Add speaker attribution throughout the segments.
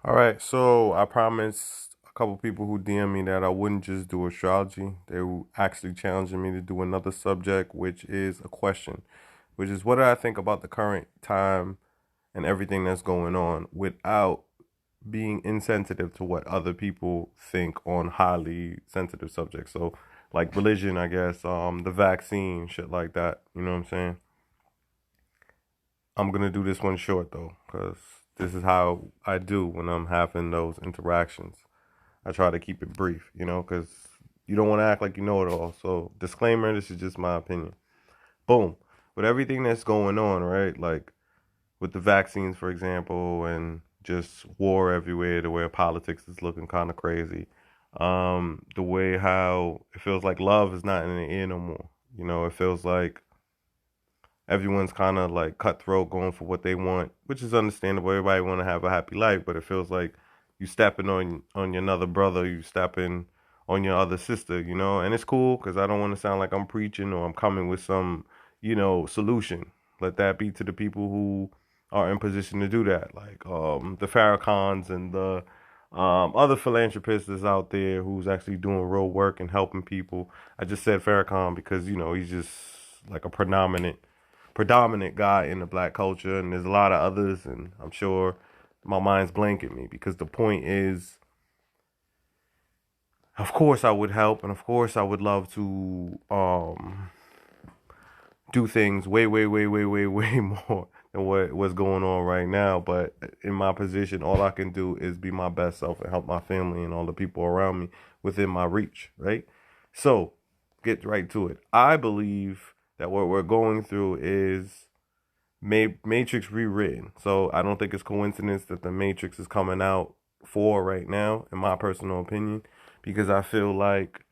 Speaker 1: All right, so I promised a couple people who DM me that I wouldn't just do astrology. They were actually challenging me to do another subject, which is a question, which is what do I think about the current time and everything that's going on without being insensitive to what other people think on highly sensitive subjects. So like religion, I guess, the vaccine, shit like that. You know what I'm saying? I'm gonna do this one short though, because this is how I do when I'm having those interactions. I try to keep it brief, because you don't want to act like you know it all. So, disclaimer, this is just my opinion. Boom. With everything that's going on, right? Like with the vaccines, for example, and just war everywhere, the way politics is looking kind of crazy. The way how it feels like love is not in the air no more. It feels like everyone's kind of like cutthroat going for what they want, which is understandable. Everybody want to have a happy life, but it feels like you stepping on your another brother, you stepping on your other sister, and it's cool because I don't want to sound like I'm preaching or I'm coming with some, solution. Let that be to the people who are in position to do that, like the Farrakhan's and the other philanthropists that's out there who's actually doing real work and helping people. I just said Farrakhan because he's just like a predominant guy in the black culture, and there's a lot of others, and I'm sure my mind's blanking me because the point is, of course, I would help, and of course, I would love to do things way, way, way, way, way, way more than what's going on right now. But in my position, all I can do is be my best self and help my family and all the people around me within my reach, right? So, get right to it. I believe that what we're going through is Matrix rewritten. So I don't think it's coincidence that the Matrix is coming out for right now, in my personal opinion, because I feel like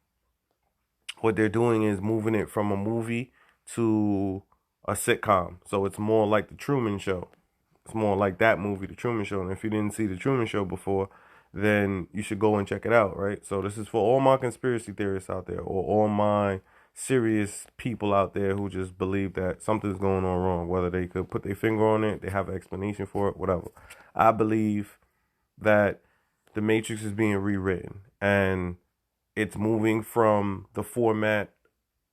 Speaker 1: what they're doing is moving it from a movie to a sitcom. So it's more like the Truman Show. It's more like that movie, the Truman Show. And if you didn't see the Truman Show before, then you should go and check it out, right? So this is for all my conspiracy theorists out there, or all my serious people out there who just believe that something's going on wrong, whether they could put their finger on it, they have an explanation for it, whatever. I believe that the Matrix is being rewritten and it's moving from the format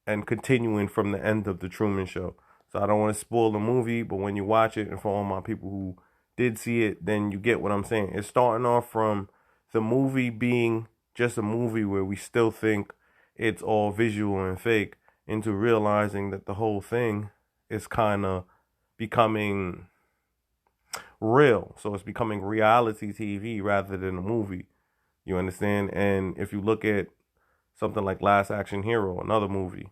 Speaker 1: and continuing from the end of the Truman Show. So I don't want to spoil the movie, but when you watch it, and for all my people who did see it, then you get what I'm saying. It's starting off from the movie being just a movie where we still think it's all visual and fake, into realizing that the whole thing is kind of becoming real. So it's becoming reality TV rather than a movie. You understand? And if you look at something like Last Action Hero, another movie,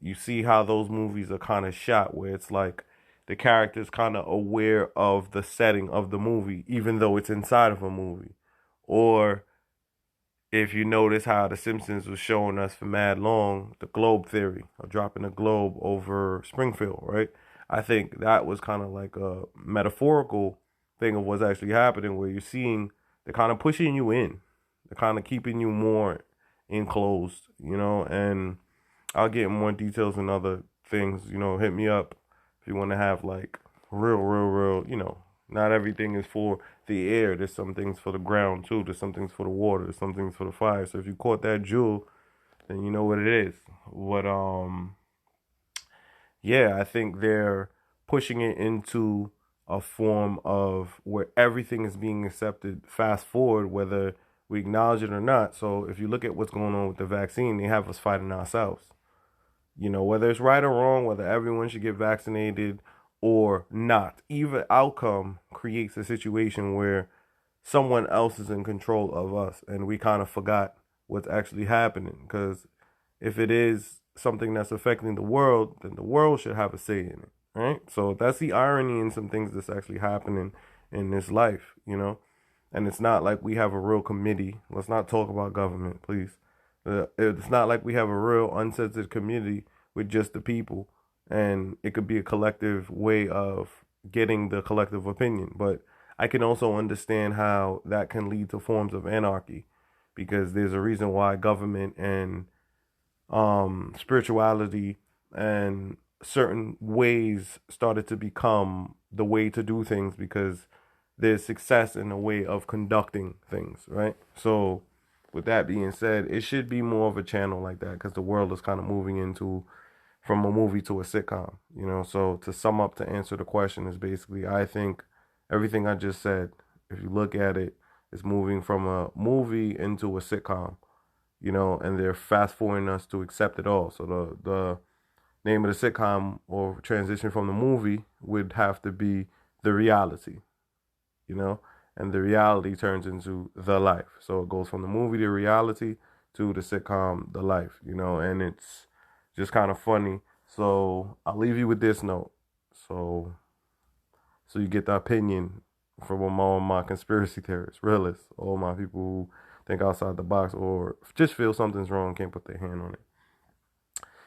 Speaker 1: you see how those movies are kind of shot, where it's like the character's kind of aware of the setting of the movie, even though it's inside of a movie. Or if you notice how The Simpsons was showing us for mad long, the globe theory of dropping a globe over Springfield, right? I think that was kind of like a metaphorical thing of what's actually happening, where you're seeing they're kind of pushing you in, they're kind of keeping you more enclosed, and I'll get more details and other things. Hit me up if you want to have like real, real, real. Not everything is for the air. There's some things for the ground too. There's some things for the water. There's some things for the fire. So if you caught that jewel, then you know what it is. What yeah, I think they're pushing it into a form of where everything is being accepted fast forward, whether we acknowledge it or not. So if you look at what's going on with the vaccine, they have us fighting ourselves. Whether it's right or wrong, whether everyone should get vaccinated or not, either outcome creates a situation where someone else is in control of us and we kind of forgot what's actually happening. Because if it is something that's affecting the world, then the world should have a say in it, right? So that's the irony in some things that's actually happening in this life. And it's not like we have a real committee. Let's not talk about government, please. It's not like we have a real uncensored community with just the people, and it could be a collective way of getting the collective opinion. But I can also understand how that can lead to forms of anarchy, because there's a reason why government and spirituality and certain ways started to become the way to do things, because there's success in a way of conducting things, right? So with that being said, it should be more of a channel like that because the world is kind of moving into from a movie to a sitcom, you know. So to sum up, to answer the question, is basically, I think everything I just said, if you look at it, is moving from a movie into a sitcom, you know, and they're fast forwarding us to accept it all. So the name of the sitcom or transition from the movie would have to be the reality, you know, and the reality turns into the life. So it goes from the movie to reality to the sitcom, the life, you know, and it's just kind of funny. So I'll leave you with this note. So you get the opinion from all my conspiracy theorists, realists, all my people who think outside the box or just feel something's wrong, can't put their hand on it.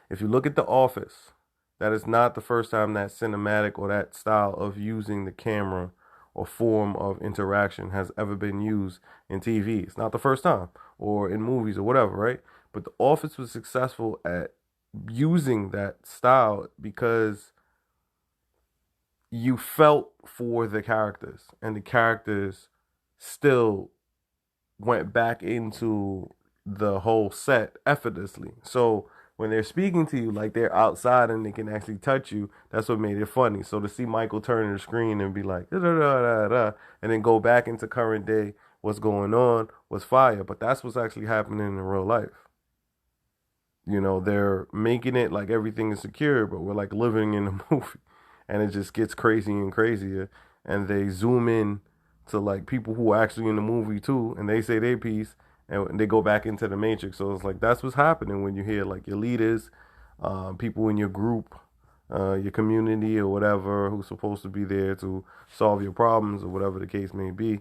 Speaker 1: If you look at The Office, that is not the first time that cinematic or that style of using the camera or form of interaction has ever been used in TV. It's not the first time, or in movies or whatever, right? But The Office was successful at using that style because you felt for the characters, and the characters still went back into the whole set effortlessly. So when they're speaking to you like they're outside and they can actually touch you, that's what made it funny. So to see Michael turn the screen and be like, da, da, da, da, da, and then go back into current day, what's going on, was fire. But that's what's actually happening in real life. You know, they're making it like everything is secure, but we're like living in a movie. And it just gets crazy and crazier. And they zoom in to like people who are actually in the movie too, and they say their piece, and they go back into the matrix. So it's like that's what's happening when you hear like your leaders, people in your group, your community or whatever, who's supposed to be there to solve your problems or whatever the case may be,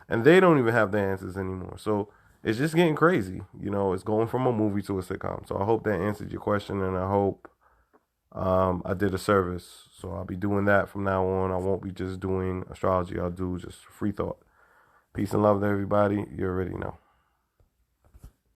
Speaker 1: and they don't even have the answers anymore. So it's just getting crazy. You know, it's going from a movie to a sitcom. So I hope that answered your question, and I hope I did a service. So I'll be doing that from now on. I won't be just doing astrology. I'll do just free thought. Peace and love to everybody. You already know.